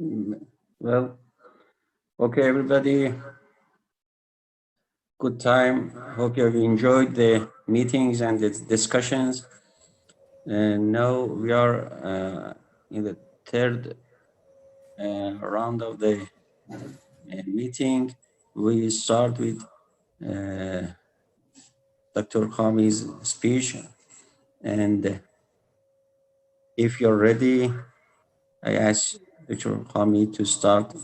Well, okay, everybody. Good time. Hope you have enjoyed the meetings and the discussions. And now we are in the third round of the meeting. We start with Dr. Comey's speech. And if you're ready, I ask Dr. Comey to start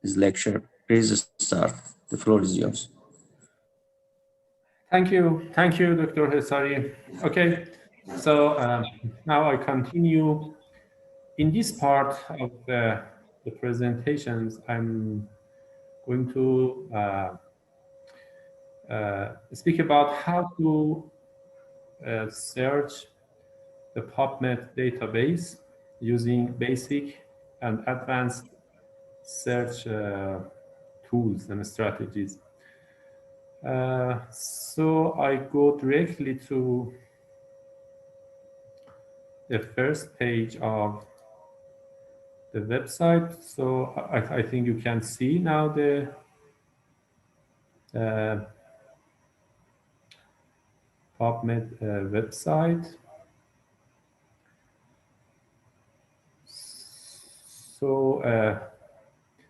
his lecture. Please start. The floor is yours. Thank you, Dr. Hesari. Okay, so now I continue. In this part of the presentations, I'm going to speak about how to search the Pubmed database using basic and advanced search tools and strategies. So I go directly to the first page of the website. So I think you can see now the Pubmed website. So,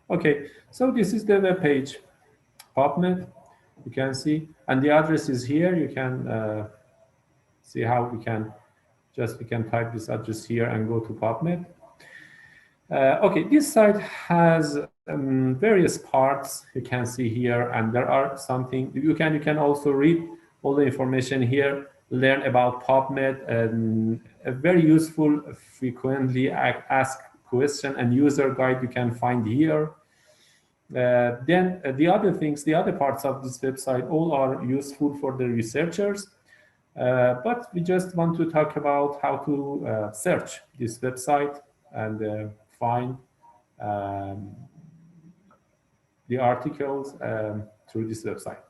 okay, so this is the web page, Pubmed, you can see, and the address is here. You can see how we can type this address here and go to Pubmed. Okay, this site has various parts you can see here, and there are something you can also read all the information here, learn about Pubmed, and a very useful, frequently asked question and user guide you can find here. Then the other things, the other parts of this website, all are useful for the researchers. But we just want to talk about how to search this website and find the articles through this website.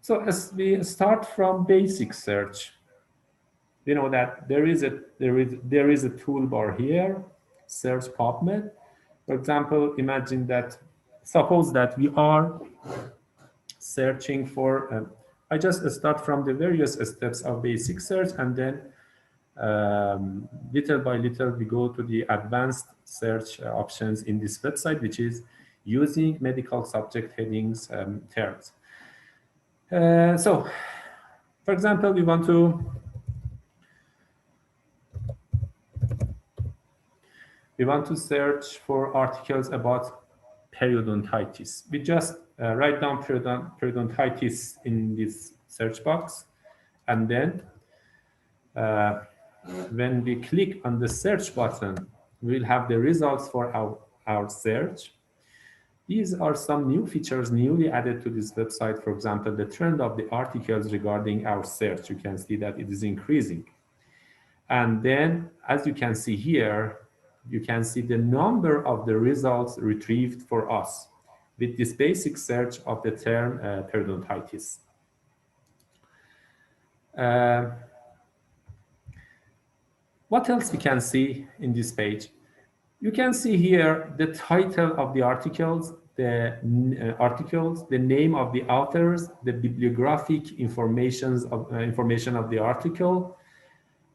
So as we start from basic search, you know that there is a toolbar here, search Pubmed. For example, suppose that we are searching for. I just start from the various steps of basic search, and then little by little we go to the advanced search options in this website, which is using medical subject headings terms. So, for example, we want to search for articles about periodontitis. We just write down periodontitis in this search box, and then when we click on the search button, we'll have the results for our search. These are some new features newly added to this website. For example, the trend of the articles regarding our search. You can see that it is increasing. And then, as you can see here, you can see the number of the results retrieved for us with this basic search of the term periodontitis. What else we can see in this page? You can see here the title of the articles, the name of the authors, the bibliographic information of the article.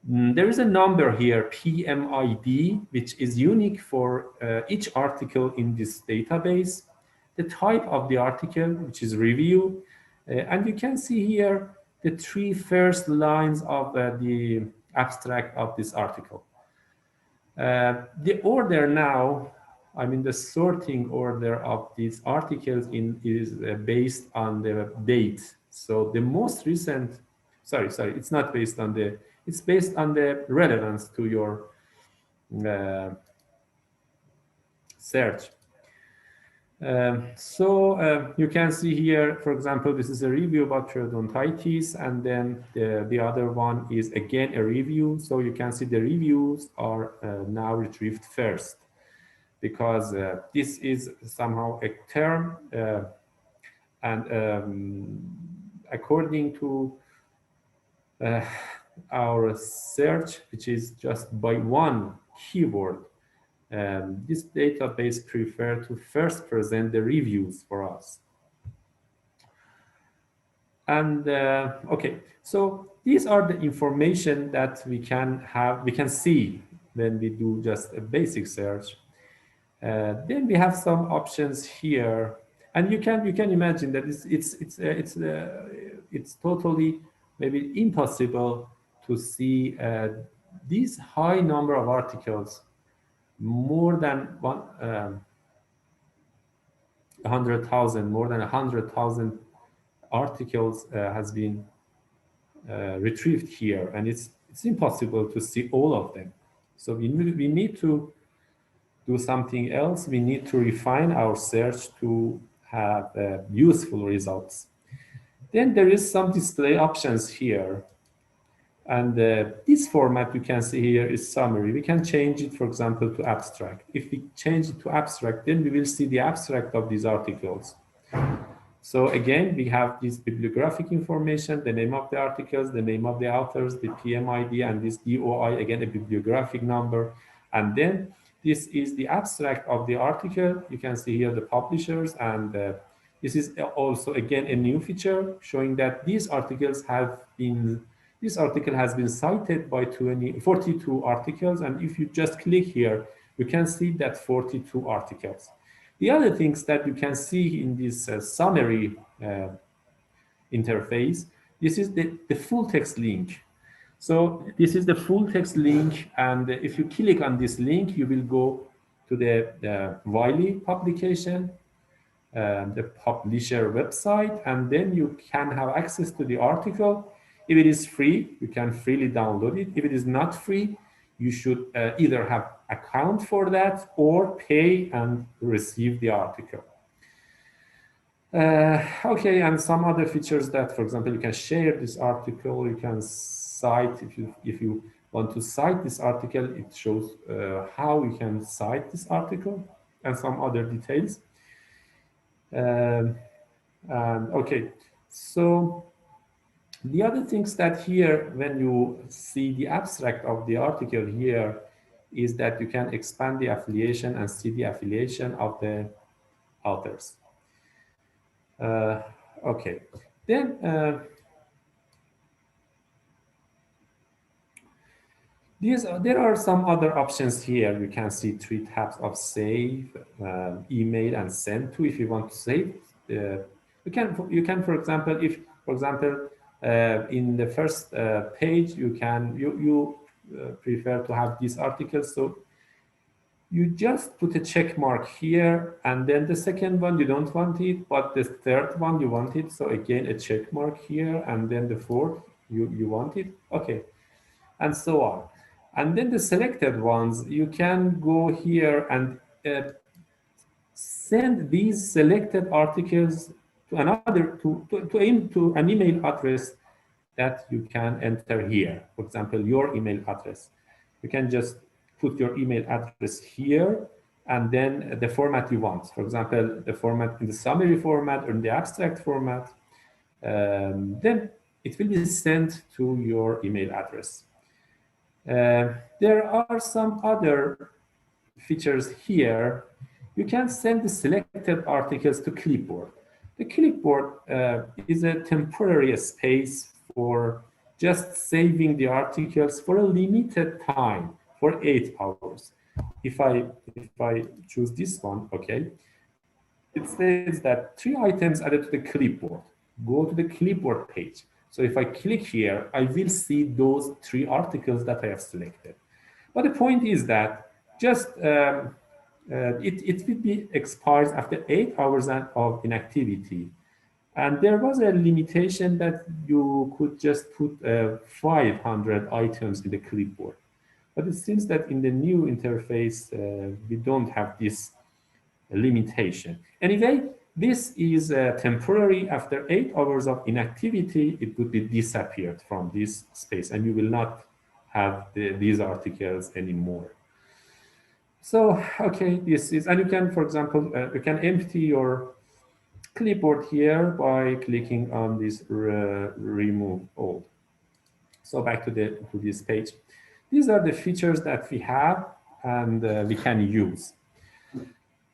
There is a number here, PMID, which is unique for each article in this database. The type of the article, which is review. And you can see here the 3 first lines of the abstract of this article. The order now, I mean the sorting order of these articles is based on the date. So the most recent, sorry, it's not based on the, it's based on the relevance to your search. So you can see here, for example, this is a review about periodontitis, and then the other one is again a review. So you can see the reviews are now retrieved first, because this is somehow a term, and according to our search, which is just by one keyword, This database prefer to first present the reviews for us. And okay, so these are the information that we can see when we do just a basic search. Then we have some options here, and you can imagine that it's totally maybe impossible to see these high number of articles, more than 100,000, more than 100,000 articles has been retrieved here, and it's impossible to see all of them. So we need to do something else. We need to refine our search to have useful results. Then there is some display options here. And this format you can see here is summary. We can change it, for example, to abstract. If we change it to abstract, then we will see the abstract of these articles. So again, we have this bibliographic information, the name of the articles, the name of the authors, the PMID, and this DOI, again, a bibliographic number. And then this is the abstract of the article. You can see here the publishers, and this is also, again, a new feature showing that these articles this article has been cited by 42 articles. And if you just click here, you can see that 42 articles. The other things that you can see in this summary interface, this is the full text link. So this is the full text link, and if you click on this link, you will go to the Wiley publication, the publisher website, and then you can have access to the article. If it is free, you can freely download it. If it is not free, you should either have account for that or pay and receive the article. Okay, and some other features that, for example, you can share this article, you can cite, if you want to cite this article, it shows how you can cite this article and some other details. And okay, so the other things that here, when you see the abstract of the article here, is that you can expand the affiliation and see the affiliation of the authors. Okay, then there are some other options here. You can see 3 tabs of save, email, and send to if you want to save. You can, for example, in the first page, you prefer to have these articles, so you just put a check mark here, and then the second one you don't want it, but the third one you want it. So again, a check mark here, and then the fourth you want it. Okay, and so on. And then the selected ones, you can go here and send these selected articles to an email address that you can enter here. For example, your email address. You can just put your email address here, and then the format you want. For example, the format in the summary format or in the abstract format. Then it will be sent to your email address. There are some other features here. You can send the selected articles to Clipboard. The Clipboard is a temporary space for just saving the articles for a limited time, for 8 hours. If I choose this one, okay, it says that 3 items added to the clipboard. Go to the clipboard page. So if I click here, I will see those 3 articles that I have selected. But the point is that just it will be expires after 8 hours of inactivity. And there was a limitation that you could just put 500 items in the clipboard. But it seems that in the new interface, we don't have this limitation. Anyway, this is temporary. After 8 hours of inactivity, it would be disappeared from this space, and you will not have these articles anymore. So, okay, this is, and you can, for example, you can empty your clipboard here by clicking on this remove all. So back to this page. These are the features that we have. and we can use.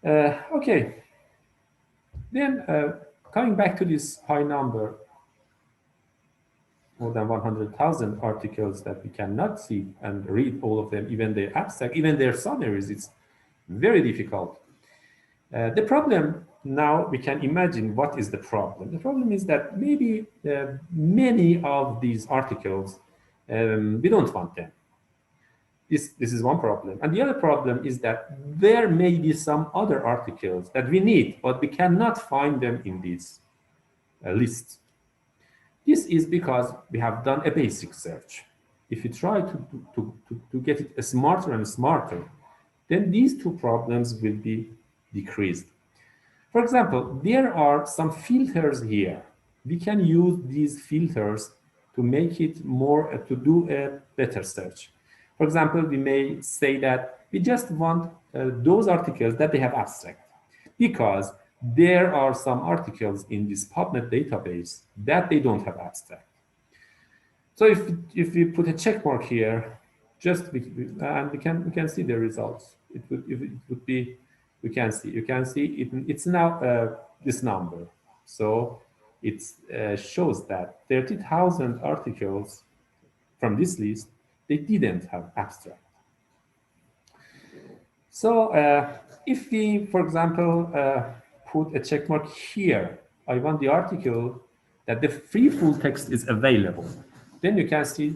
Okay. Then coming back to this high number, more than 100,000 articles that we cannot see and read all of them, even their abstract, even their summaries, it's very difficult. The problem now, we can imagine what is the problem. The problem is that maybe many of these articles, we don't want them. This is one problem. And the other problem is that there may be some other articles that we need, but we cannot find them in this list. This is because we have done a basic search. If you try to get it smarter and smarter, then these two problems will be decreased. For example, there are some filters here. We can use these filters to make it more, to do a better search. For example, we may say that we just want those articles that they have abstract, because there are some articles in this Pubmed database that they don't have abstract. So if we put a check mark here, just and we can see the results. It would be, you can see it's now this number. So it shows that 30,000 articles from this list, they didn't have abstract. So if we, for example, put a check mark here, I want the article that the free full text is available, then you can see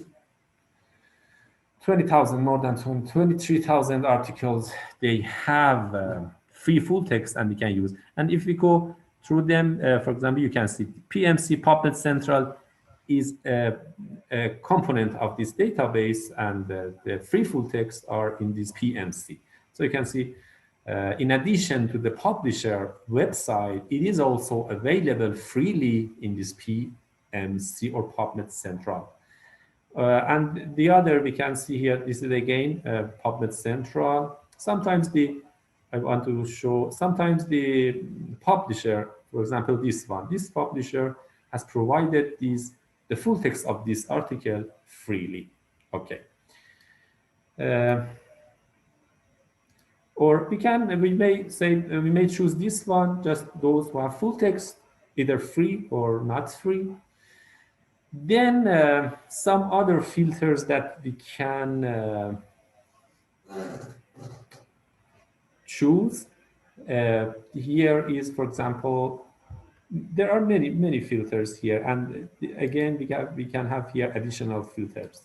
20,000, more than 23,000 articles, they have free full text and we can use. And if we go through them, for example, you can see PMC Pubmed Central is a component of this database, and the free full text are in this PMC. So you can see, in addition to the publisher website, it is also available freely in this PMC or Pubmed Central. And the other we can see here, this is again Pubmed Central. Sometimes I want to show, sometimes the publisher, for example, this publisher has provided the full text of this article freely. Okay. Or we may choose this one, just those who have full text, either free or not free. Then some other filters that we can choose. Here is, for example, there are many filters here, and again we can have here additional filters.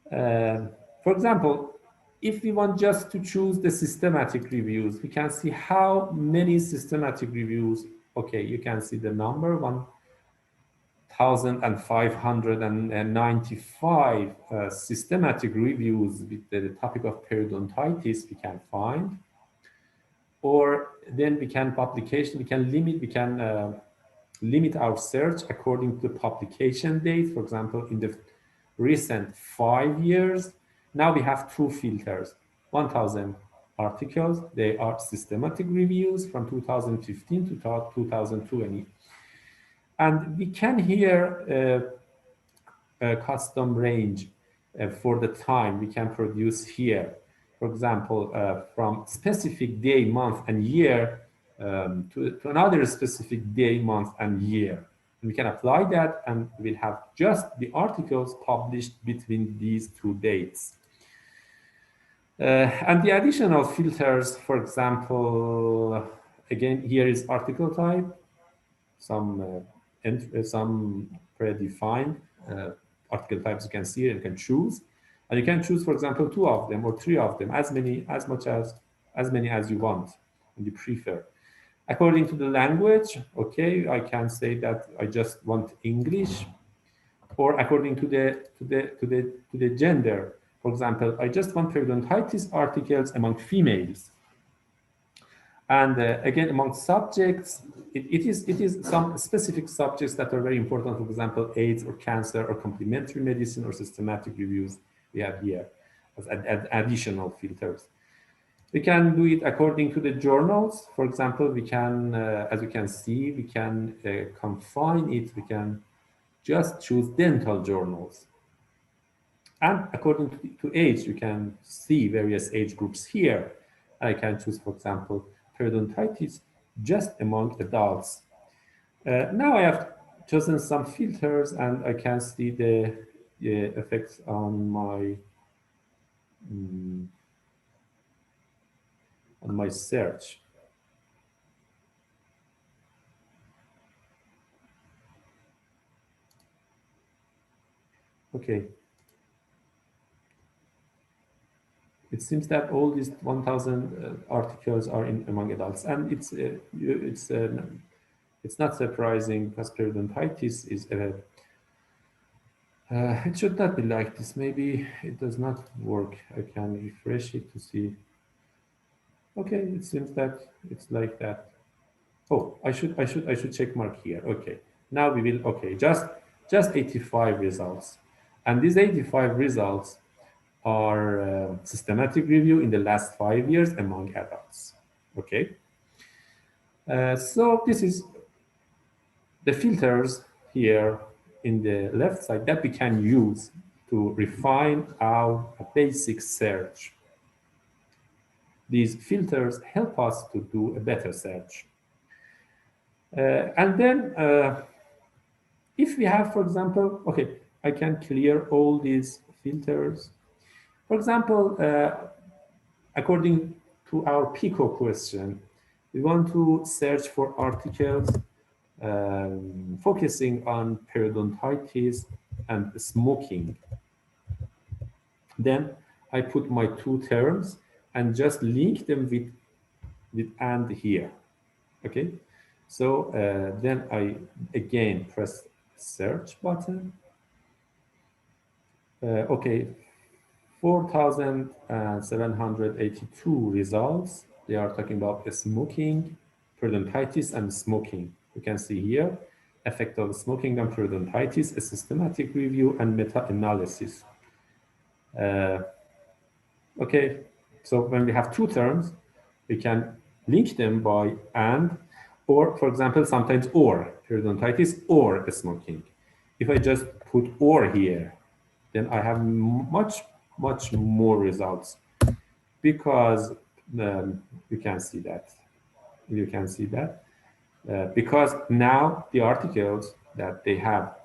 For example, if we want just to choose the systematic reviews, we can see how many systematic reviews. Okay, you can see the number 1,595 systematic reviews with the topic of periodontitis we can find. Or then we can limit our search according to the publication date. For example, in the recent 5 years, now we have two filters: 1,000 articles, they are systematic reviews from 2015 to 2020. And we can here a custom range for the time we can produce here. For example, from specific day, month, and year to another specific day, month, and year. And we can apply that, and we'll have just the articles published between these two dates. And the additional filters, for example, again, here is article type, some predefined article types you can see and can choose. And you can choose, for example, 2 of them or 3 of them, as many as you want and you prefer. According to the language, okay, I can say that I just want English, or according to the gender. For example, I just want periodontitis articles among females. And again, among subjects, it is some specific subjects that are very important. For example, AIDS or cancer or complementary medicine or systematic reviews we have here as additional filters. We can do it according to the journals. For example, we can, as you can see, we can confine it. We can just choose dental journals. And according to age, you can see various age groups here. I can choose, for example, periodontitis just among adults. Now I have chosen some filters, and I can see the effects on my search. Okay. It seems that all these 1,000 articles are among adults, and it's not surprising because periodontitis is it should not be like this. Maybe it does not work. I can refresh it to see. Okay, it seems that it's like that. Oh, I should check mark here. Okay, now we will. Okay, just 85 results, and these 85 results are systematic review in the last 5 years among adults. Okay, so this is the filters here in the left side that we can use to refine our basic search. These filters help us to do a better search. And then if we have, for example, okay, I can clear all these filters. For example, according to our PICO question, we want to search for articles focusing on periodontitis and smoking. Then I put my two terms and just link them with and here. Okay, so then I again press search button. Okay, 4,782 results. They are talking about smoking, periodontitis, and smoking. You can see here, effect of smoking on periodontitis, a systematic review, and meta-analysis. Okay, so when we have two terms, we can link them by and, or, for example, sometimes or, periodontitis or smoking. If I just put or here, then I have much more results, because you can see that. Because now the articles that they have,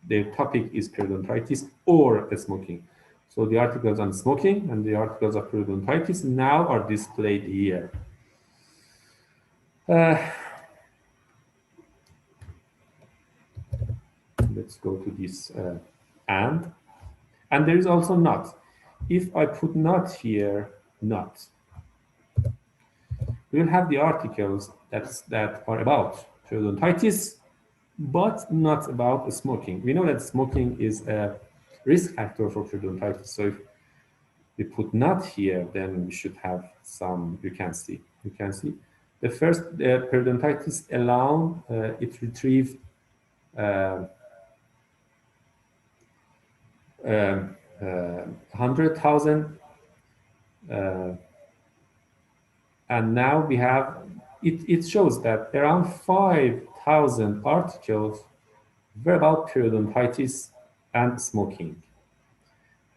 their topic is periodontitis or smoking. So the articles on smoking and the articles of periodontitis now are displayed here. Let's go to this and there is also not. If I put not here, not, we will have the articles that are about periodontitis, but not about smoking. We know that smoking is a risk factor for periodontitis. So if we put not here, then we should have some. You can see. The first periodontitis alone, it retrieved 100,000, and now we have it shows that around 5,000 articles were about periodontitis and smoking.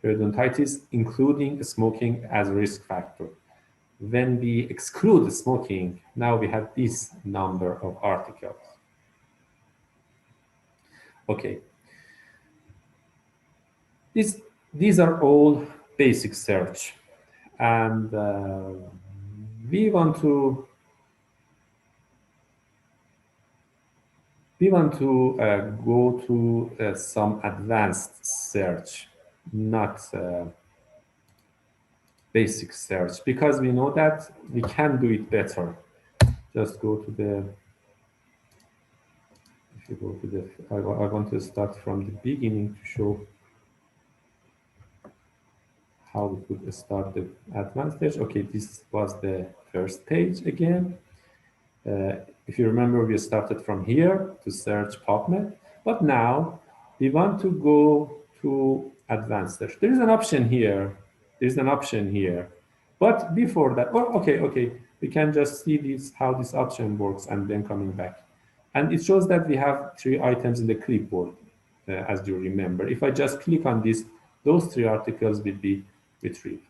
Periodontitis including smoking as a risk factor. When we exclude smoking, now we have this number of articles. Okay. These are all basic search, and we want to go to some advanced search, not basic search, because we know that we can do it better. Just go to the. If you go to the, I want to start from the beginning to show how we could start the advanced search. Okay, this was the first page again. If you remember, we started from here to search Pubmed, but now we want to go to advanced search. There is an option here. But before that, okay, we can just see this, how this option works, and then coming back. And it shows that we have 3 items in the clipboard, as you remember. If I just click on this those 3 articles will be retrieved.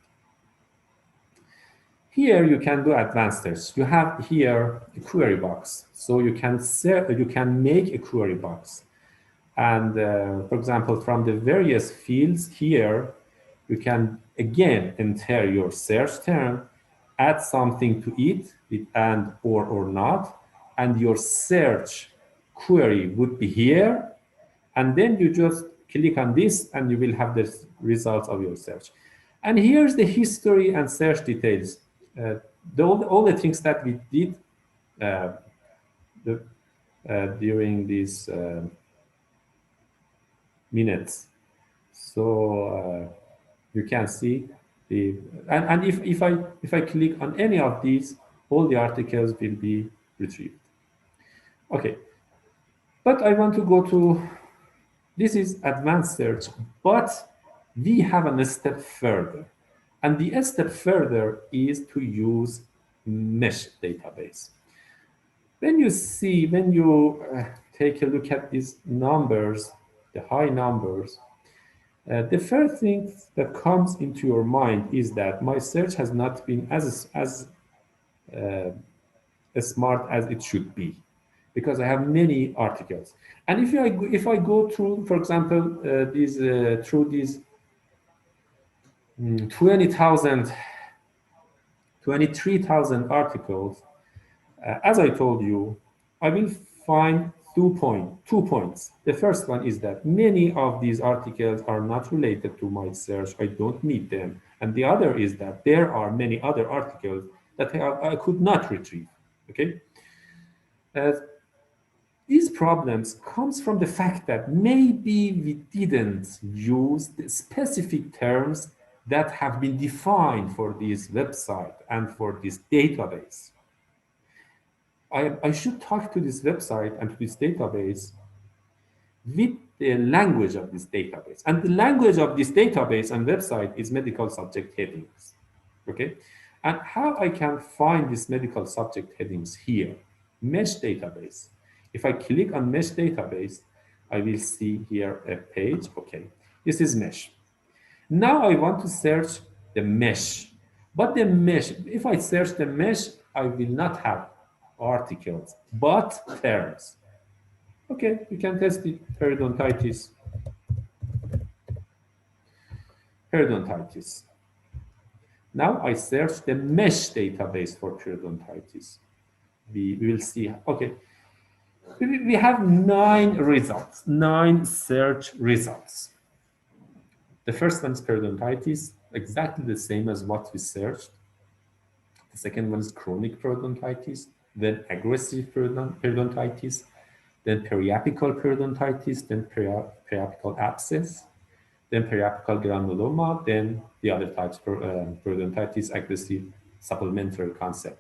Here you can do advanced search. You have here a query box, so you can make a query box. And for example, from the various fields here, you can again enter your search term, add something to it with and or not, and your search query would be here. And then you just click on this and you will have the results of your search. And here's the history and search details. All the things that we did during these minutes. So you can see the and if I click on any of these, all the articles will be retrieved. Okay, but I want to go to this is advanced search, but we have a step further, and the step further is to use mesh database. When you take a look at these numbers, the high numbers, the first thing that comes into your mind is that my search has not been as smart as it should be, because I have many articles. And if I go through, for example, through these 23,000 articles, as I told you, I will find 2 points. The first one is that many of these articles are not related to my search. I don't need them. And the other is that there are many other articles that I could not retrieve. Okay. These problems comes from the fact that maybe we didn't use the specific terms that have been defined for this website and for this database. I should talk to this website and to this database with the language of this database. And the language of this database and website is medical subject headings. Okay? And how I can find these medical subject headings here? Mesh database. If I click on mesh database, I will see here a page. Okay, this is mesh. Now I want to search the mesh. But the mesh, if I search the mesh, I will not have articles, but terms. Okay, you can test it. Periodontitis. Periodontitis. Now I search the mesh database for periodontitis. We will see. Okay, we have 9 results, 9 search results. The first one is periodontitis, exactly the same as what we searched. The second one is chronic periodontitis, then aggressive periodontitis, then periapical periodontitis, then periapical abscess, then periapical granuloma, then the other types, periodontitis, aggressive, supplementary concept.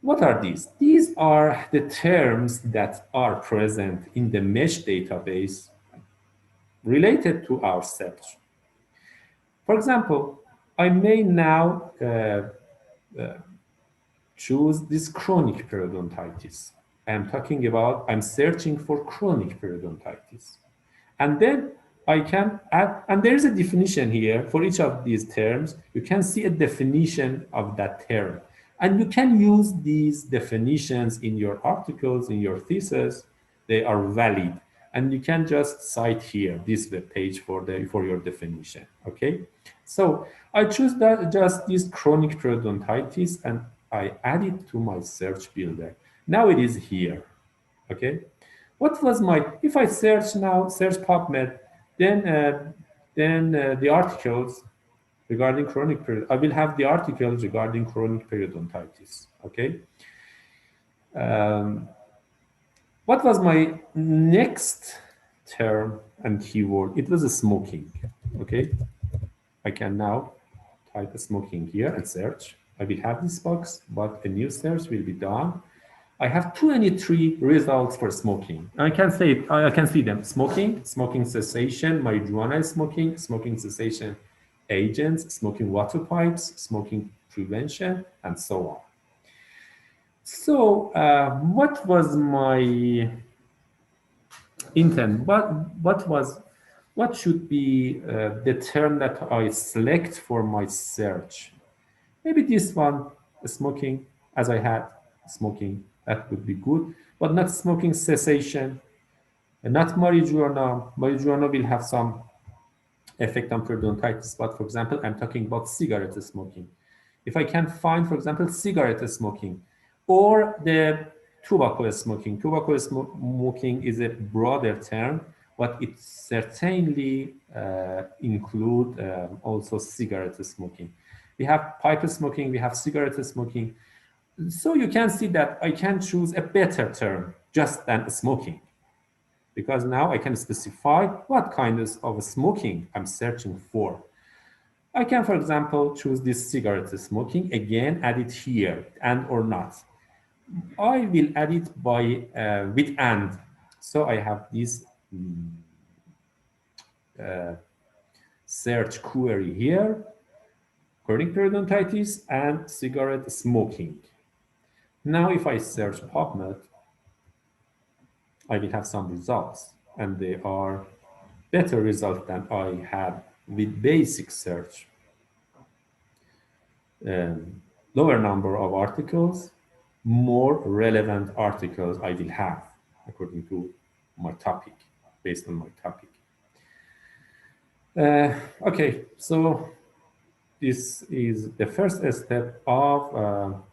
What are these? These are the terms that are present in the mesh database related to our search. For example, I may now choose this chronic periodontitis. I'm searching for chronic periodontitis. And then I can add, and there's a definition here for each of these terms. You can see a definition of that term. And you can use these definitions in your articles, in your thesis. They are valid. And you can just cite here this web page for your definition. Okay. So I choose just this chronic periodontitis and I add it to my search builder. Now it is here. Okay. What was if I search Pubmed, then the articles regarding chronic period, I will have the articles regarding chronic periodontitis. Okay. What was my next term and keyword? It was a smoking. Okay. I can now type smoking here and search. I will have this box, but a new search will be done. I have 23 results for smoking. I can see them: smoking, smoking cessation, marijuana smoking, smoking cessation agents, smoking water pipes, smoking prevention, and so on. So what was my intent? What was What should be the term that I select for my search? Maybe this one, smoking, as I had smoking, that would be good, but not smoking cessation, and not marijuana. Marijuana will have some effect on periodontitis, but for example, I'm talking about cigarette smoking. If I can find, for example, cigarette smoking or the tobacco smoking is a broader term, but it certainly include also cigarette smoking. We have pipe smoking, we have cigarette smoking. So you can see that I can choose a better term just than smoking, because now I can specify what kind of smoking I'm searching for. I can, for example, choose this cigarette smoking, again, add it here, and or not. I will add it by with and. So I have this search query here, chronic periodontitis and cigarette smoking. Now, if I search Pubmed, I will have some results, and they are better results than I had with basic search. Lower number of articles, more relevant articles I will have according to my topic, based on my topic. Okay, so this is the first step of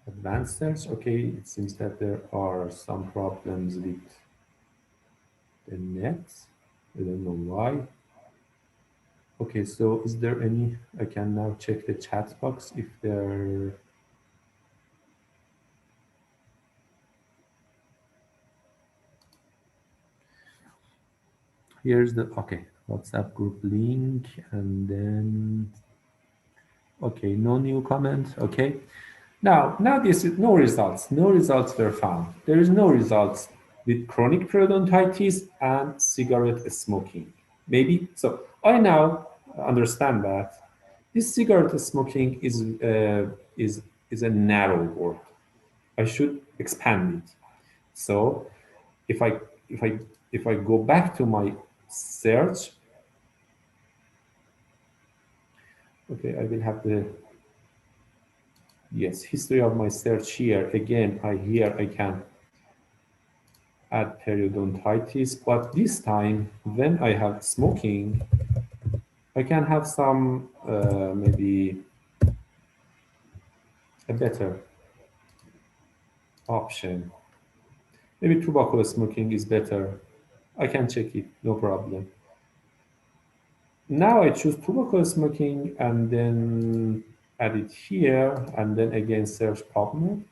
advanced search. Okay, it seems that there are some problems with the net. I don't know why. Okay, so is there any, I can now check the chat box if there, here's the, okay, WhatsApp group link, and then, okay, no new comment, okay. Now this is no results were found. There is no results with chronic periodontitis and cigarette smoking. Maybe, so I now understand that this cigarette smoking is a narrow word. I should expand it. So if I go back to my search, okay, I will have the, yes, history of my search here. Again, I can add periodontitis, but this time when I have smoking, I can have some maybe a better option. Maybe tobacco smoking is better. I can check it, no problem. Now I choose tobacco smoking and then add it here, and then again search Pubmed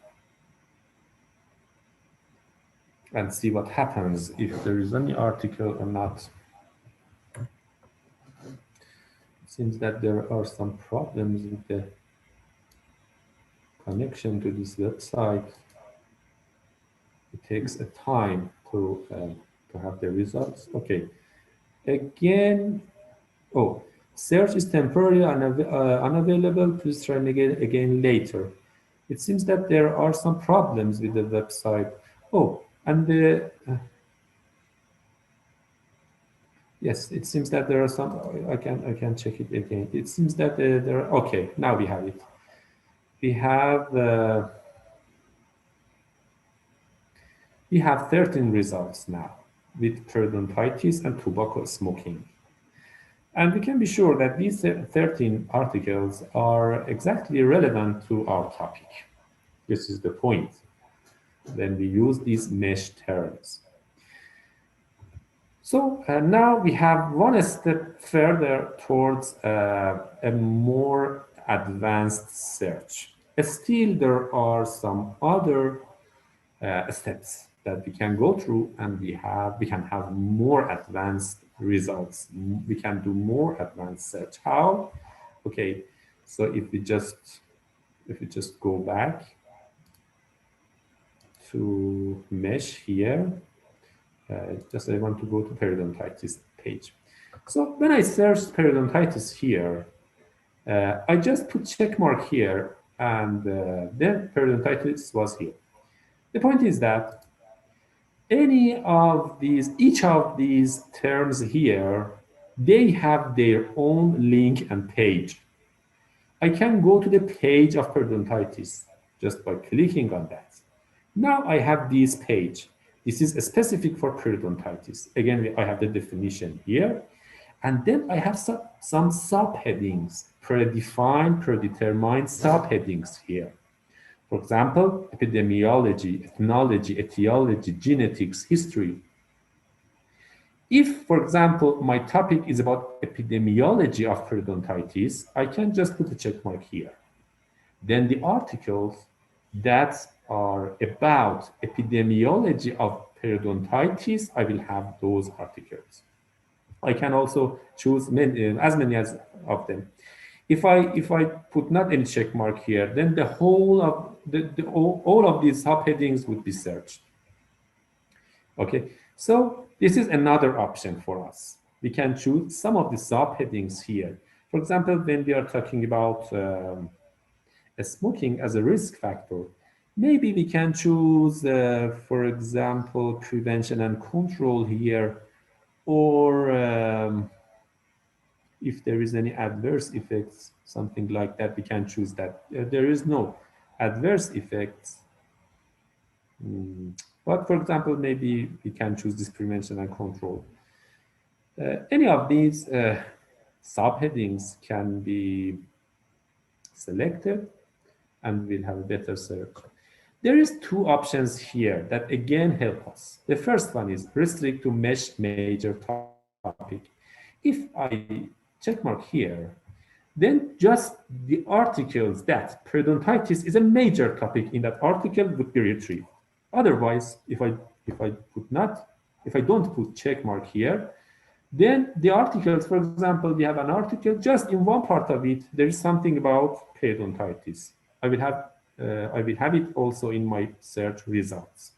and see what happens, if there is any article or not. It seems that there are some problems with the connection to this website. It takes a time to have the results. Okay, again, oh, search is temporarily unavailable. Please try again later. It seems that there are some problems with the website. Oh, and the yes, it seems that there are some. I can check it again. It seems that there are, okay. Now we have it. We have 13 results now with periodontitis and tobacco smoking. And we can be sure that these 13 articles are exactly relevant to our topic. This is the point. Then we use these mesh terms. So now we have one step further towards a more advanced search. Still, there are some other steps that we can go through, and we can have more advanced results. We can do more advanced search. How? Okay, so if we just go back to mesh here, just I want to go to periodontitis page. So when I searched periodontitis here, I just put check mark here, and then periodontitis was here. The point is that each of these terms here, they have their own link and page. I can go to the page of periodontitis just by clicking on that. Now I have this page. This is specific for periodontitis. Again, I have the definition here. And then I have some subheadings, predefined, predetermined subheadings here. For example, epidemiology, ethnology, etiology, genetics, history. If, for example, my topic is about epidemiology of periodontitis, I can just put a check mark here. Then the articles that are about epidemiology of periodontitis, I will have those articles. I can also choose as many as of them. If I put not any check mark here, then the whole of all of these subheadings would be searched. Okay, so this is another option for us. We can choose some of the subheadings here. For example, when we are talking about smoking as a risk factor, maybe we can choose, for example, prevention and control here, or if there is any adverse effects, something like that, we can choose that. There is no adverse effects. But for example, maybe we can choose this prevention and control. Any of these subheadings can be selected and we'll have a better search. There is two options here that again help us. The first one is restrict to major topic. If I check mark here, then just the articles that periodontitis is a major topic in that article would be retrieved. Otherwise, if I don't put check mark here, then the articles, for example, we have an article just in one part of it, there is something about periodontitis. I will have it also in my search results.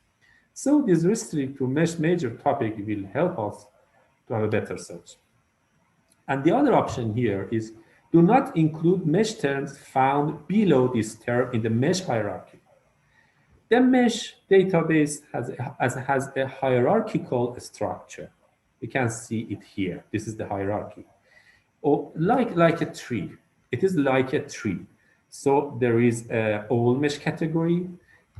So this restrict to major topic will help us to have a better search. And the other option here is do not include mesh terms found below this term in the mesh hierarchy. The mesh database has a hierarchical structure. You can see it here. This is the hierarchy. Or like a tree. It is like a tree. So there is all mesh category.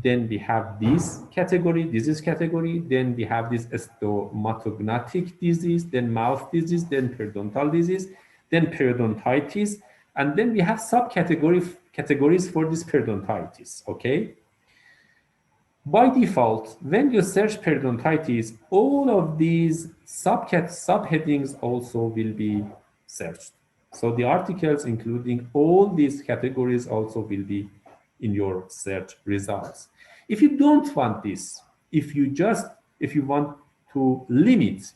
Then we have this category, disease category. Then we have this stomatognatic disease, then mouth disease, then periodontal disease, then periodontitis. And then we have categories for this periodontitis, okay? By default, when you search periodontitis, all of these subheadings also will be searched. So the articles including all these categories also will be in your search results. If you don't want this, if you want to limit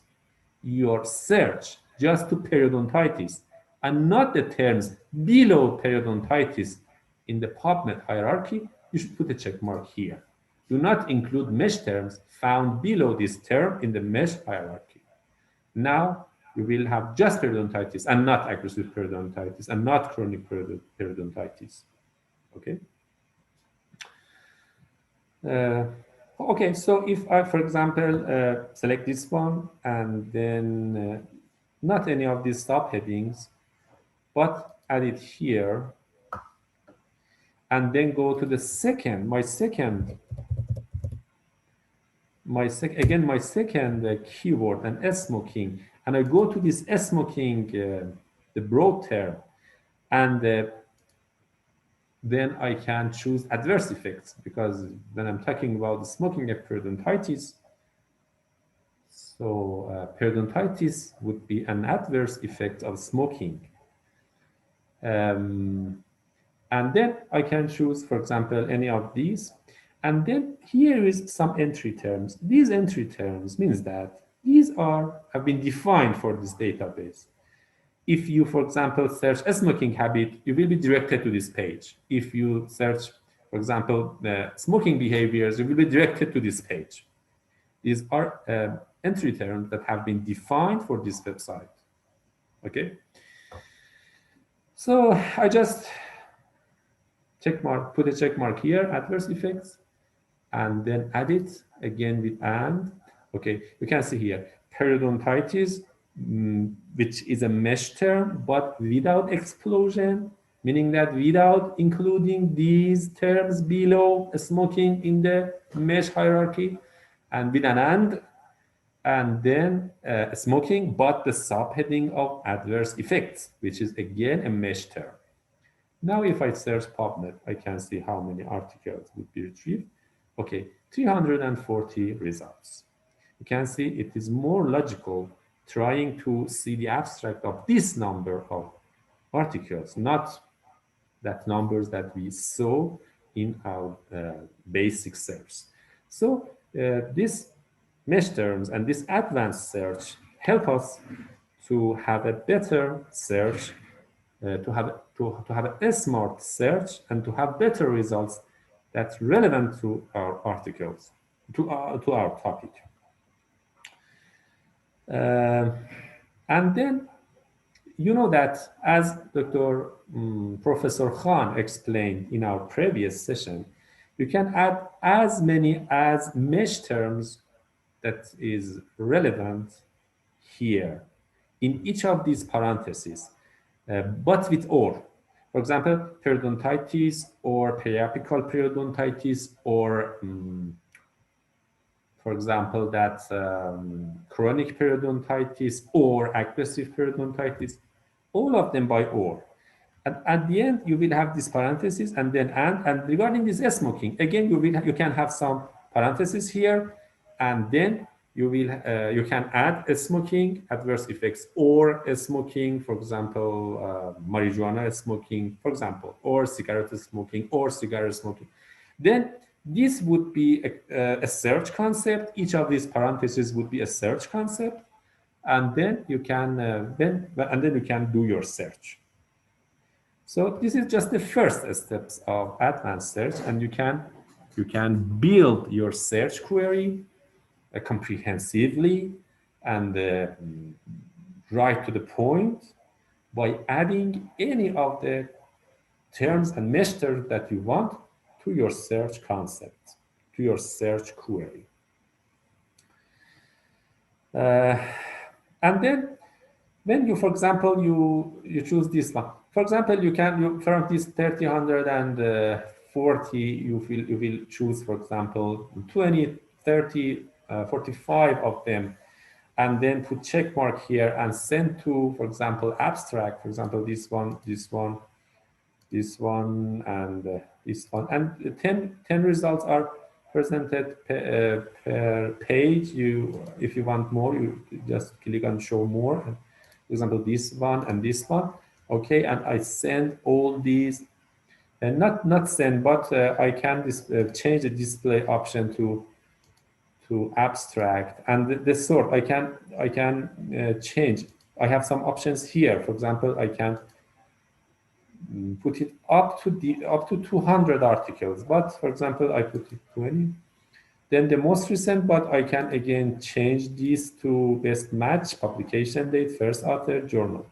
your search just to periodontitis and not the terms below periodontitis in the Pubmed hierarchy, you should put a check mark here. Do not include mesh terms found below this term in the mesh hierarchy. Now you will have just periodontitis and not aggressive periodontitis and not chronic periodontitis. Okay. Okay, so if I, for example, select this one and then not any of these subheadings, but add it here, and then go to the second keyword, and smoking, and I go to this smoking, the broad term, and then I can choose adverse effects, because when I'm talking about the smoking of periodontitis, so periodontitis would be an adverse effect of smoking. And then I can choose, for example, any of these. And then here is some entry terms. These entry terms means that these have been defined for this database. If you, for example, search a smoking habit, you will be directed to this page. If you search, for example, the smoking behaviors, you will be directed to this page. These are entry terms that have been defined for this website. Okay. So I just put a check mark here, adverse effects, and then add it again with and. Okay, you can see here periodontitis, which is a mesh term, but without explosion, meaning that without including these terms below smoking in the mesh hierarchy, and with an and then smoking, but the subheading of adverse effects, which is again a mesh term. Now, if I search PubMed, I can see how many articles would be retrieved. Okay, 340 results. You can see it is more logical trying to see the abstract of this number of articles, not that numbers that we saw in our basic search. So these mesh terms and this advanced search help us to have a better search, to have a smart search, and to have better results that's relevant to our articles, to our topic. And then you know that, as Dr. Professor Khan explained in our previous session, you can add as many as mesh terms that is relevant here in each of these parentheses, but with or. For example, periodontitis or periapical periodontitis, or for example, that chronic periodontitis or aggressive periodontitis, all of them by or. And at the end, you will have this parenthesis and then and regarding this smoking, again, you can have some parentheses here, and then you can add smoking, adverse effects, or smoking, for example, marijuana smoking, for example, or cigarette smoking, or cigarette smoking. Then this would be a search concept. Each of these parentheses would be a search concept, and then you can then you can do your search. So this is just the first steps of advanced search, and you can build your search query comprehensively and right to the point by adding any of the terms and mesh terms that you want to your search concept, to your search query. And then when you, for example, you choose this one. For example, you from this 340, you will choose, for example, 20, 30, 45 of them, and then put check mark here and send to, for example, abstract. For example, this one, and this one, and 10 results are presented per page. If you want more, you just click on show more. For example, this one and this one. Okay, and I send all these, and not send, but I can change the display option to abstract, and the sort I can change. I have some options here. For example, I can put it up to 200 articles, but for example, I put it 20. Then the most recent, but I can again change this to best match, publication date, first author, journal.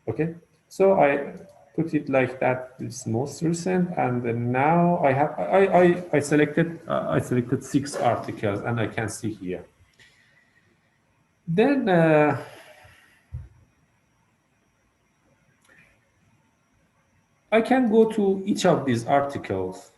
Okay, so I put it like that. It's most recent, and then now I selected 6 articles, and I can see here. Then I can go to each of these articles.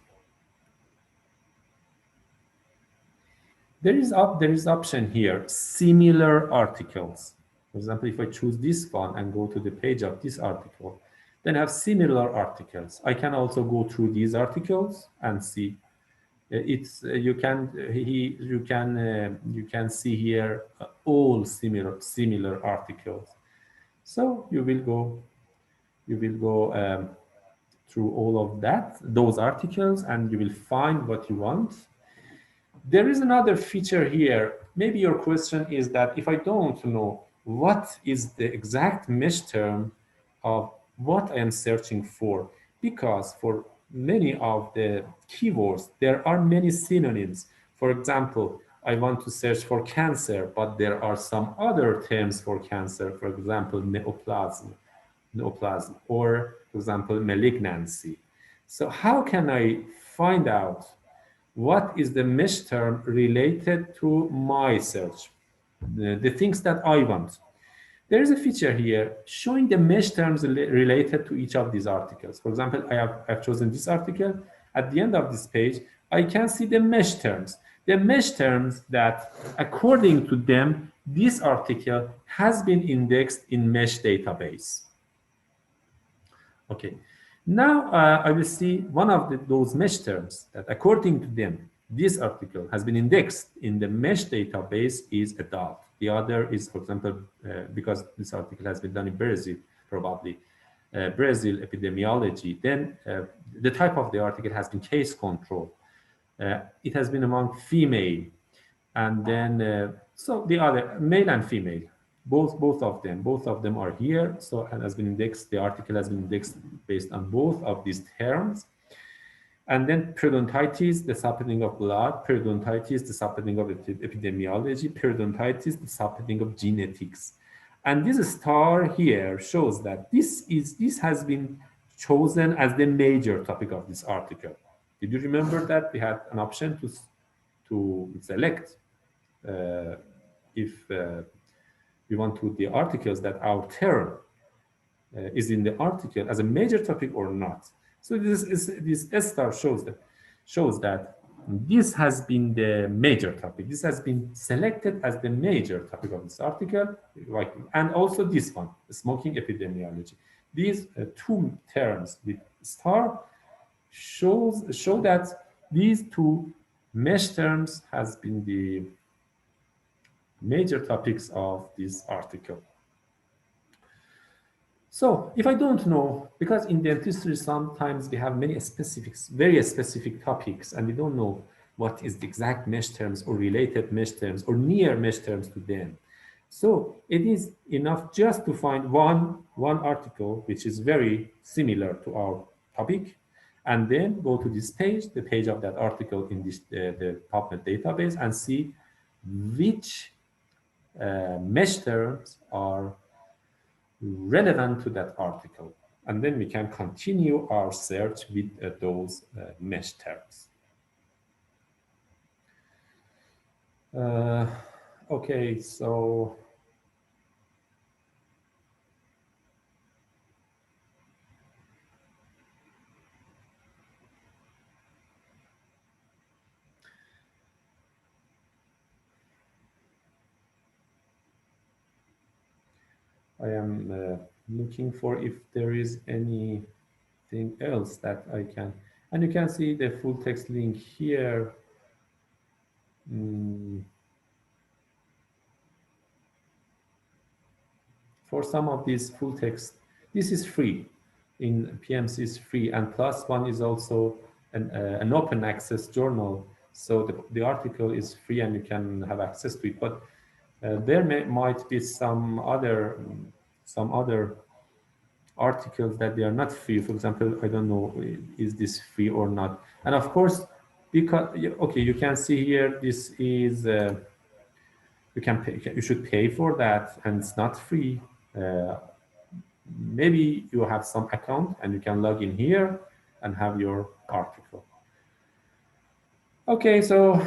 There is option here, similar articles. For example, if I choose this one and go to the page of this article, then I have similar articles. I can also go through these articles and see. You can see here all similar articles. So you will go through all of those articles, and you will find what you want. There is another feature here. Maybe your question is that if I don't know what is the exact mesh term of what I am searching for, because for many of the keywords, there are many synonyms. For example, I want to search for cancer, but there are some other terms for cancer, for example, neoplasm, or for example, malignancy. So how can I find out what is the mesh term related to my search, the things that I want. There is a feature here showing the mesh terms related to each of these articles. For example, I've chosen this article. At the end of this page, I can see the mesh terms. The mesh terms that, according to them, this article has been indexed in mesh database. Okay, now I will see one of those mesh terms that, according to them, this article has been indexed in the mesh database is adult. The other is, for example, because this article has been done in Brazil, probably Brazil epidemiology, then the type of the article has been case control. It has been among female, and then so the other male and female, both of them are here. So it has been indexed. The article has been indexed based on both of these terms. And then periodontitis, the subheading of blood, periodontitis, the subheading of epidemiology, periodontitis, the subheading of genetics. And this star here shows that this has been chosen as the major topic of this article. Did you remember that we had an option to select if we want to the articles that our term is in the article as a major topic or not? So this S star shows that this has been the major topic. This has been selected as the major topic of this article, and also this one, smoking epidemiology. These two terms with star show that these two mesh terms has been the major topics of this article. So if I don't know, because in dentistry sometimes we have many specifics, very specific topics, and we don't know what is the exact mesh terms or related mesh terms or near mesh terms to them. So it is enough just to find one article which is very similar to our topic, and then go to this page, the page of that article in this the Pubmed database, and see which mesh terms are relevant to that article, and then we can continue our search with those mesh terms. Okay, so I am looking for if there is anything else that I can, and you can see the full text link here. For some of these full text, this is free. In PMC is free, and plus one is also an open access journal. So the article is free and you can have access to it. But there might be some other articles that they are not free. For example, I don't know, is this free or not? And of course, because okay, you can see here this is you can pay. You should pay for that, and it's not free. Maybe you have some account and you can log in here and have your article. Okay, so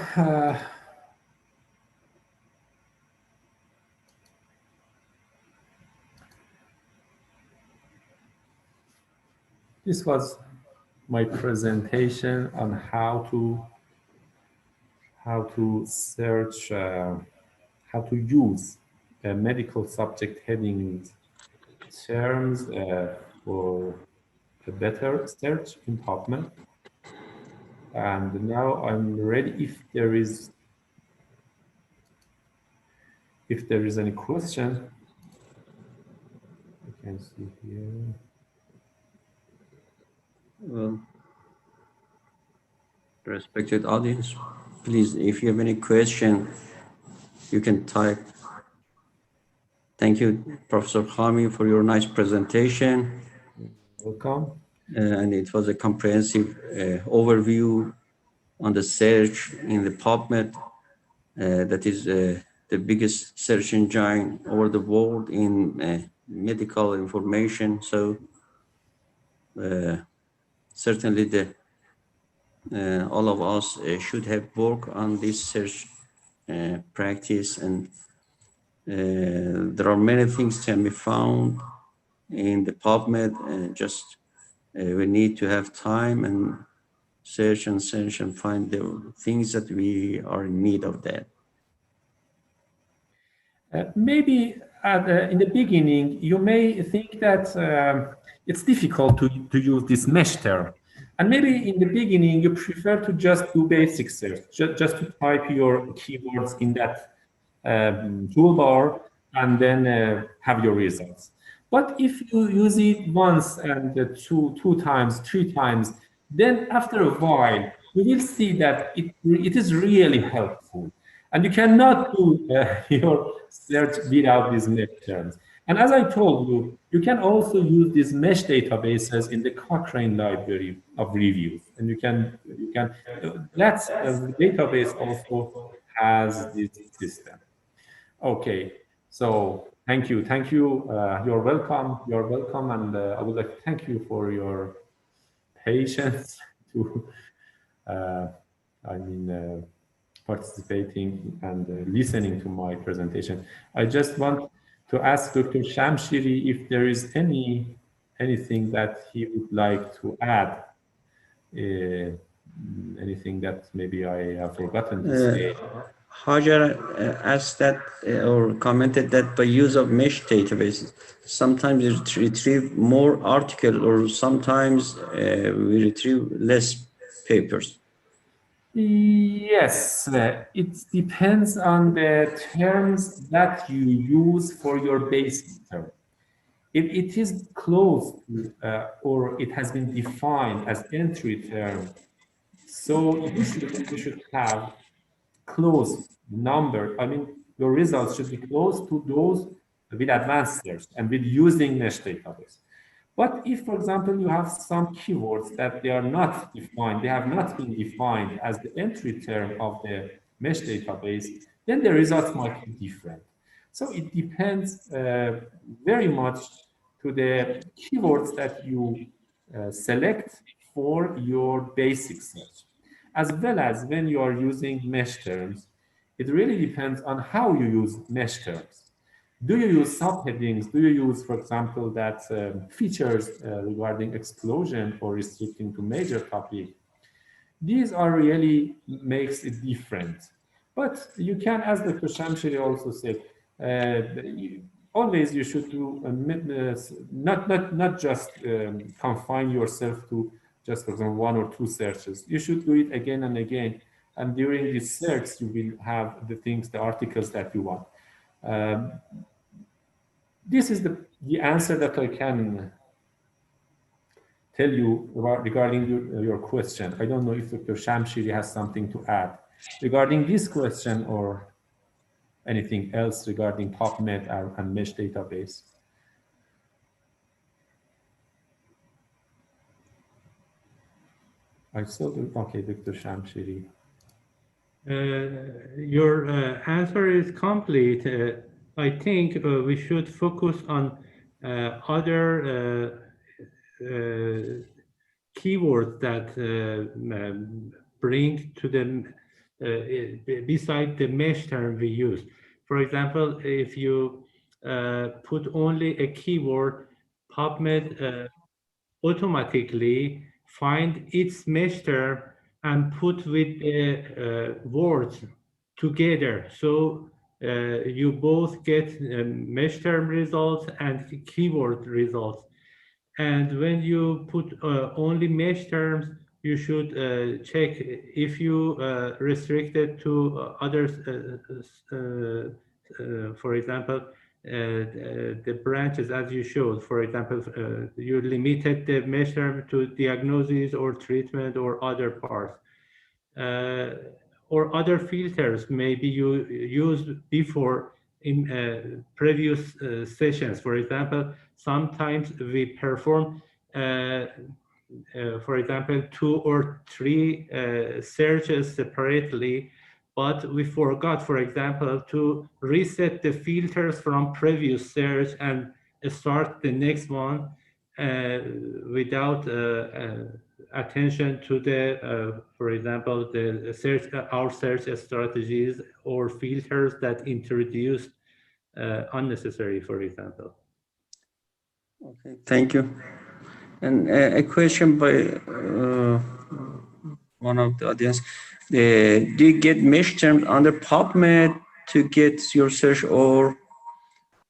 this was my presentation on how to search, how to use medical subject headings terms for a better search in Pubmed. And now I'm ready. If there is any question, you can see here. Well, respected audience, please, if you have any question, you can type. Thank you, Professor Comey, for your nice presentation. Welcome. And it was a comprehensive overview on the search in the Pubmed. That is the biggest search engine over the world in medical information. So certainly all of us should have worked on this search practice, and there are many things can be found in the PubMed, and just we need to have time and search and find the things that we are in need of that. Maybe in the beginning, you may think that it's difficult to use this mesh term. And maybe in the beginning, you prefer to just do basic search, just to type your keywords in that toolbar and then have your results. But if you use it once and two times, three times, then after a while, you will see that it is really helpful. And you cannot do your search without these mesh terms. And as I told you, you can also use these mesh databases in the Cochrane library of reviews. And that database also has this system. Okay, so thank you. You're welcome. And I would like to thank you for your patience to, participating and listening to my presentation. I just want to ask Dr. Shamshiri if there is anything that he would like to add, anything that maybe I have forgotten to say. Hajar asked that or commented that by use of mesh databases, sometimes we retrieve more articles, or sometimes we retrieve less papers. Yes, it depends on the terms that you use for your basic term. If it is close to, or it has been defined as entry term, so you should have close number. I mean, your results should be close to those with advanced search and with using mesh database. But if, for example, you have some keywords that they are not defined, they have not been defined as the entry term of the mesh database, then the results might be different. So it depends very much to the keywords that you select for your basic search. As well as when you are using mesh terms, it really depends on how you use mesh terms. Do you use subheadings? Do you use, for example, that features regarding explosion or restricting to major topic? These are really makes it different. But you can, as Dr. Shamshiri also said, always you should do not just confine yourself to just, for example, one or two searches. You should do it again and again. And during this search, you will have the things, the articles that you want. This is the answer that I can tell you about regarding your question. I don't know if Dr. Shamshiri has something to add regarding this question or anything else regarding Pubmed and mesh database. I saw the, okay, Dr. Shamshiri. Your answer is complete. I think we should focus on other keywords that bring to them beside the mesh term we use. For example, if you put only a keyword, PubMed automatically find its mesh term and put with words together. So you both get mesh term results and keyword results. And when you put only mesh terms, you should check if you restricted to others, for example, the branches as you showed. For example, you limited the mesh term to diagnosis or treatment or other parts. Or other filters maybe you used before in previous sessions. For example, sometimes we perform, for example, 2 or 3 searches separately, but we forgot, for example, to reset the filters from previous search and start the next one without attention to the, for example, the search, our search strategies or filters that introduce unnecessary, for example. Okay, thank you. And a question by one of the audience. Do you get mesh terms under Pubmed to get your search, or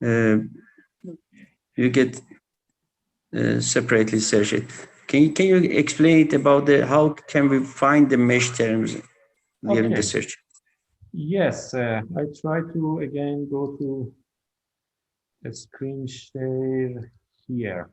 you get separately search it? Can you explain it about how can we find the mesh terms during the search? Yes, I try to again go to a screen share here.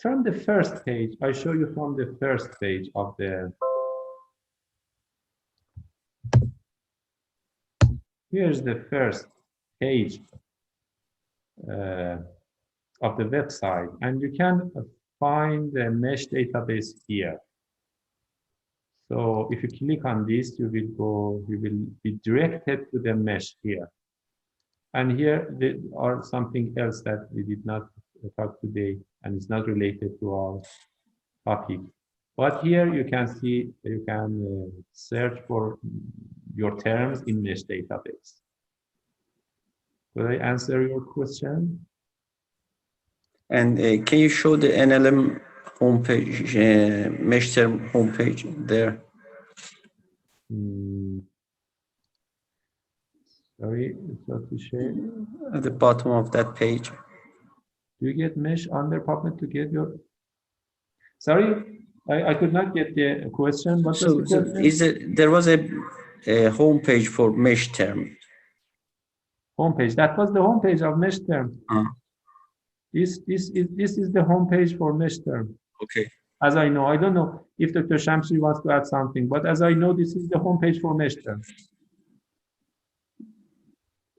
From the first page, I show you from the first page of the. Here's the first page of the website, and you can find the mesh database here. So if you click on this, you will be directed to the mesh here. And here there are something else that we did not talk today, and it's not related to our topic. But here you can see, you can search for your terms in mesh database. Will I answer your question? And can you show the NLM homepage, mesh term homepage there? Sorry, it's not to share. At the bottom of that page. Do you get mesh under Pubmed to get your? Sorry, I could not get the question. What So, was the question? is it, there was a homepage for mesh term? Homepage. That was the homepage of mesh term. This is the homepage for mesh term. Okay. As I know, I don't know if Dr. Shamsi wants to add something, but as I know, this is the homepage for mesh term.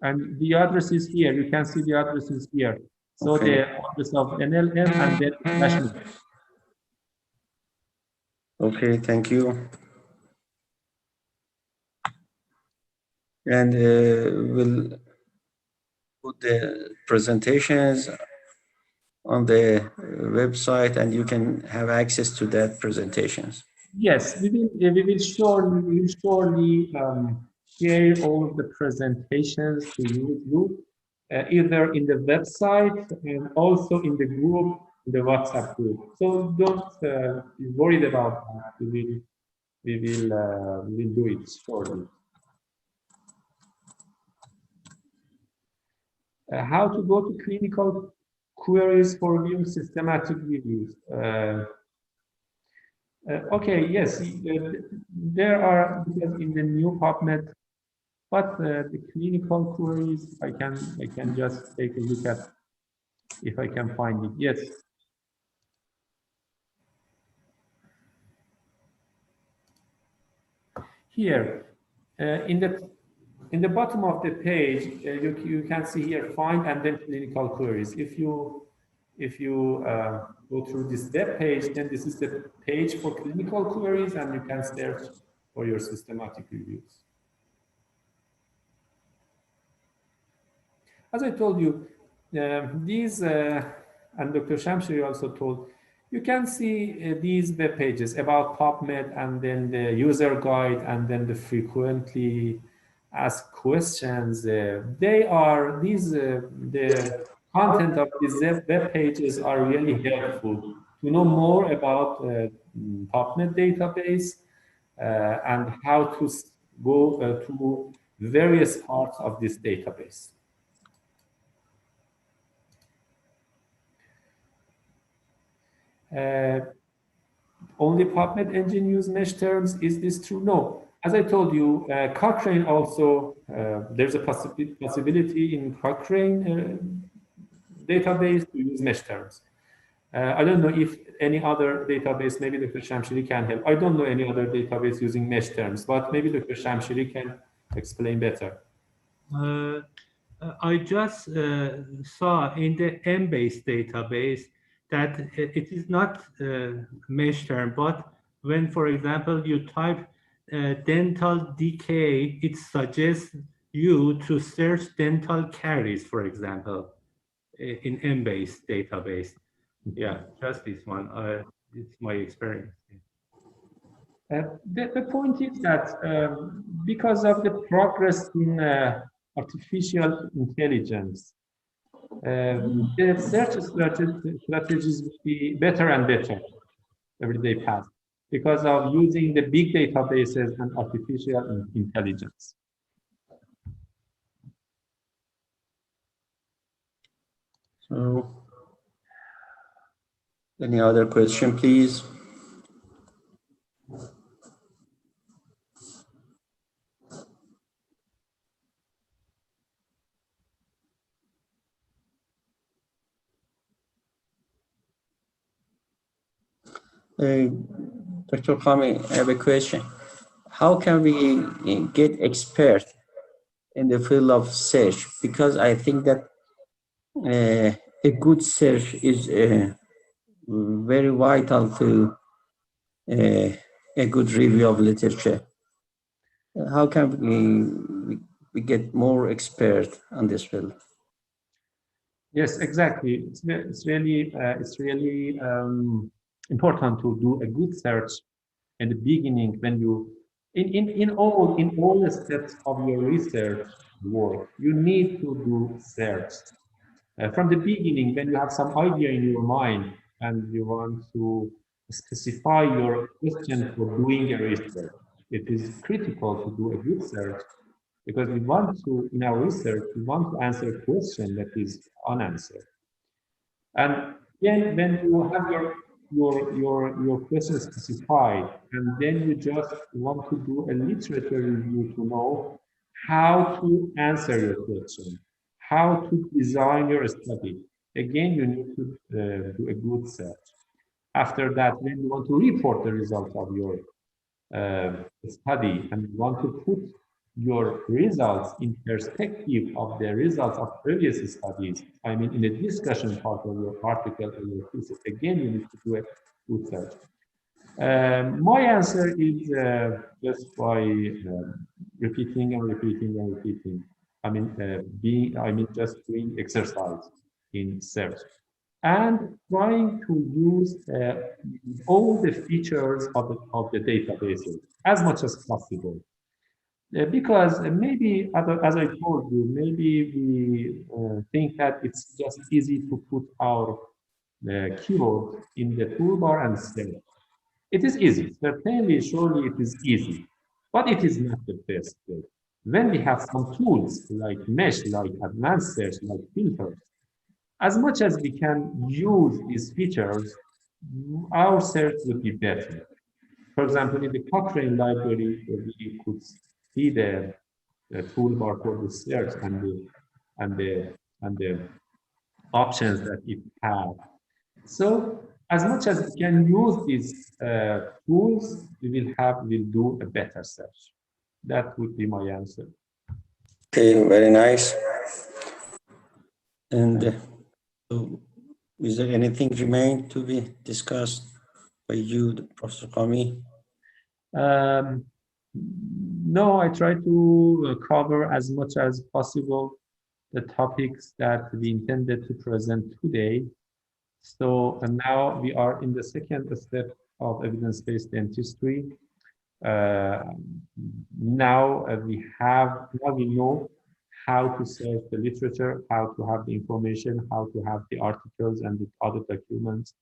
And the address is here. You can see the address is here. So Okay. the address of NLM and then /me. Okay, thank you. And we'll put the presentations on the website, and you can have access to that presentations. Yes, we will surely share all of the presentations to you, either in the website and also in the group, the WhatsApp group. So don't be worried about that. We will do it shortly. How to go to clinical queries for viewing systematic reviews. Okay, yes, there are, because in the new Pubmed, but the clinical queries, I can just take a look at if I can find it. Yes. Here, in the bottom of the page, you can see here find and then clinical queries. If you go through this web page, then this is the page for clinical queries, and you can search for your systematic reviews. As I told you, these, and Dr. Shamshiri also told, you can see these web pages about Pubmed, and then the user guide, and then the frequently asked questions. They are these the content of these web pages are really helpful to know more about Pubmed database and how to go to various parts of this database. Only Pubmed engine use mesh terms. Is this true? No. As I told you, Cochrane also, there's a possibility in Cochrane database to use mesh terms. I don't know if any other database, maybe Dr. Shamshiri can help. I don't know any other database using mesh terms, but maybe Dr. Shamshiri can explain better. I just saw in the M-based database that it is not mesh term, but when, for example, you type dental decay, it suggests you to search dental caries, for example, in M-based database. Yeah, just this one. It's my experience. The point is that because of the progress in artificial intelligence, the search strategies will be better and better every day past because of using the big databases and artificial intelligence. So, any other question, please? Dr. Comey, I have a question. How can we get expert in the field of search? Because I think that a good search is very vital to a good review of literature. How can we get more expert on this field? Yes, exactly. It's really important to do a good search in the beginning when you in all the steps of your research work. You need to do search from the beginning when you have some idea in your mind and you want to specify your question for doing a research. It is critical to do a good search because we want to, in our research, we want to answer a question that is unanswered. And then when you have your question specified, and then you just want to do a literature review to know how to answer your question, how to design your study. Again, you need to do a good search. After that, when you want to report the results of your study and you want to put your results in perspective of the results of previous studies, I mean, in the discussion part of your article or your thesis, again, you need to do a good search. My answer is just by repeating and repeating and repeating. I mean, just doing exercise in search and trying to use all the features of the databases as much as possible. Because maybe, as I told you, maybe we think that it's just easy to put our keyword in the toolbar and search. It is easy, certainly, surely it is easy, but it is not the best way. When we have some tools like mesh, like advanced search, like filters, as much as we can use these features, our search would be better. For example, in the Cochrane library, we could see the toolbar for the search and the options that it has. So, as much as we can use these tools, we'll do a better search. That would be my answer. Okay, very nice. And so is there anything remain to be discussed by you, Professor Comey? No, I try to cover as much as possible the topics that we intended to present today. So now we are in the second step of evidence-based dentistry. Now we know how to search the literature, how to have the information, how to have the articles and the other documents.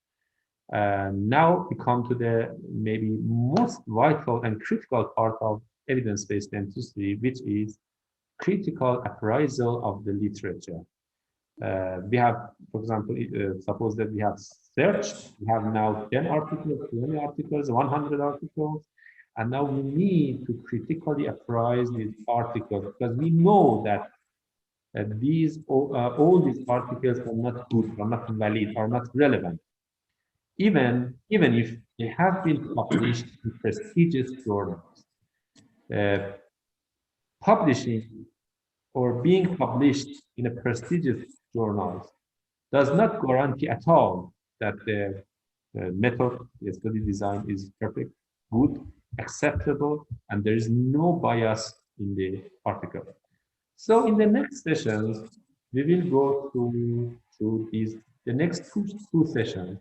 Now we come to the maybe most vital and critical part of evidence-based dentistry, which is critical appraisal of the literature. We have, for example, suppose that we have searched, we have now 10 articles, 20 articles, 100 articles, and now we need to critically appraise these articles because we know that all these articles are not good, are not valid, are not relevant. Even if they have been published in prestigious journals. Publishing or being published in a prestigious journal does not guarantee at all that the method, the study design is perfect, good, acceptable, and there is no bias in the article. So in the next sessions, we will go through the next two sessions.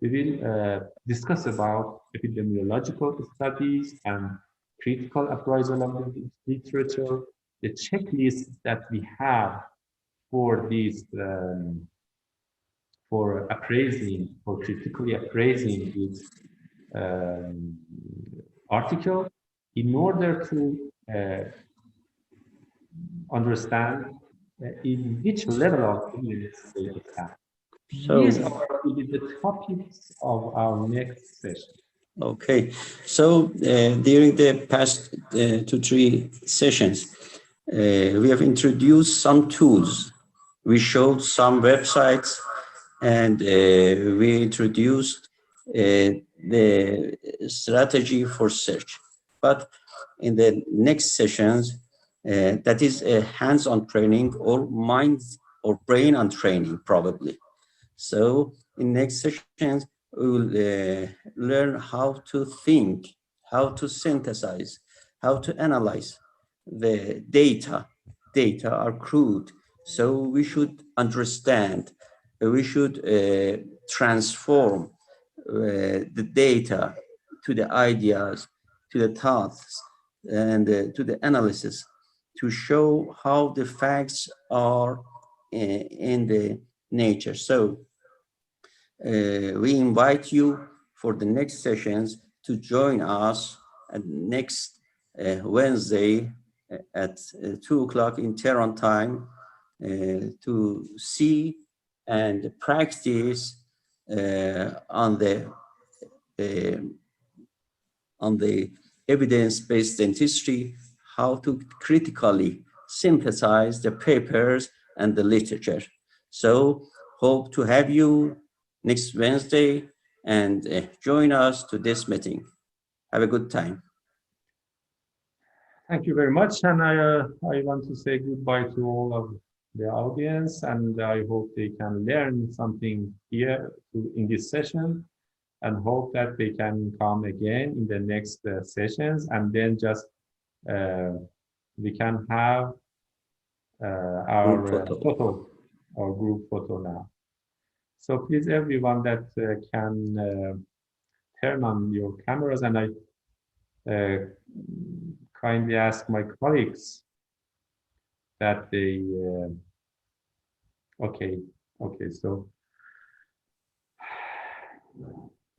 We will discuss about epidemiological studies and critical appraisal of the literature, the checklist that we have for these for appraising, for critically appraising this article in order to understand in which level of evidence they have. So, These are the topics of our next session. okay. So during the past 2-3 sessions, we have introduced some tools. We showed some websites, and we introduced the strategy for search. But in the next sessions, that is a hands-on training or mind or brain-on training, probably. So in next sessions, we will learn how to think, how to synthesize, how to analyze the data. Data are crude, so we should understand, we should transform the data to the ideas, to the thoughts, and to the analysis to show how the facts are in the nature. So we invite you for the next sessions to join us at next Wednesday at 2 o'clock in Tehran time to see and practice on the evidence-based dentistry, how to critically synthesize the papers and the literature. So hope to have you next Wednesday and join us to this meeting. Have a good time. Thank you very much, and I want to say goodbye to all of the audience, and I hope they can learn something here in this session, and hope that they can come again in the next sessions, and then just we can have our group photo now. So please, everyone that can turn on your cameras, and I kindly ask my colleagues that they, okay, so.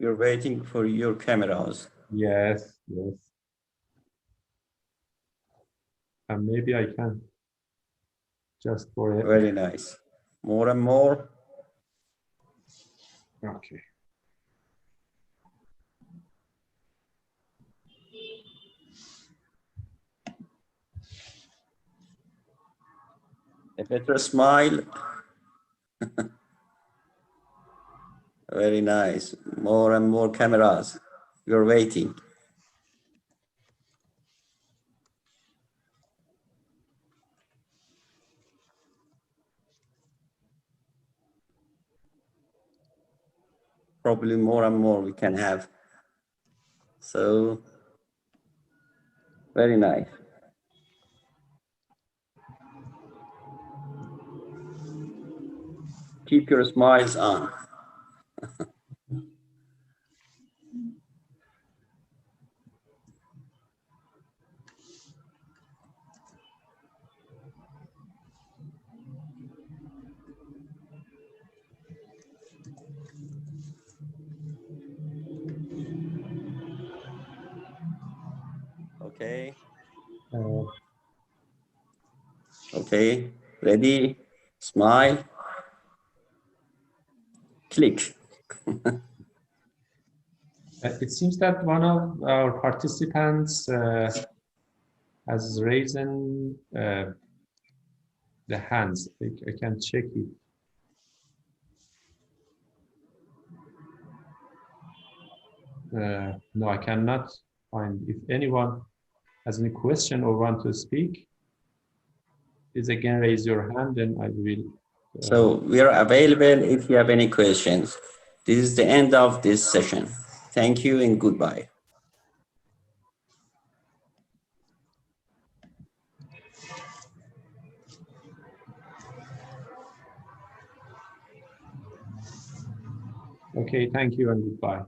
You're waiting for your cameras. Yes. And maybe I can just for it. Very nice. More and more. Okay. A better smile. Very nice. More and more cameras. You're waiting. Probably more and more we can have. So, very nice. Keep your smiles on. Okay. Okay. Ready? Smile. Click. It seems that one of our participants has raised the hands. I can check it. No, I cannot find. If anyone has any question or want to speak, please again raise your hand and I will. So we are available if you have any questions. This is the end of this session. Thank you and goodbye. Okay, thank you and goodbye.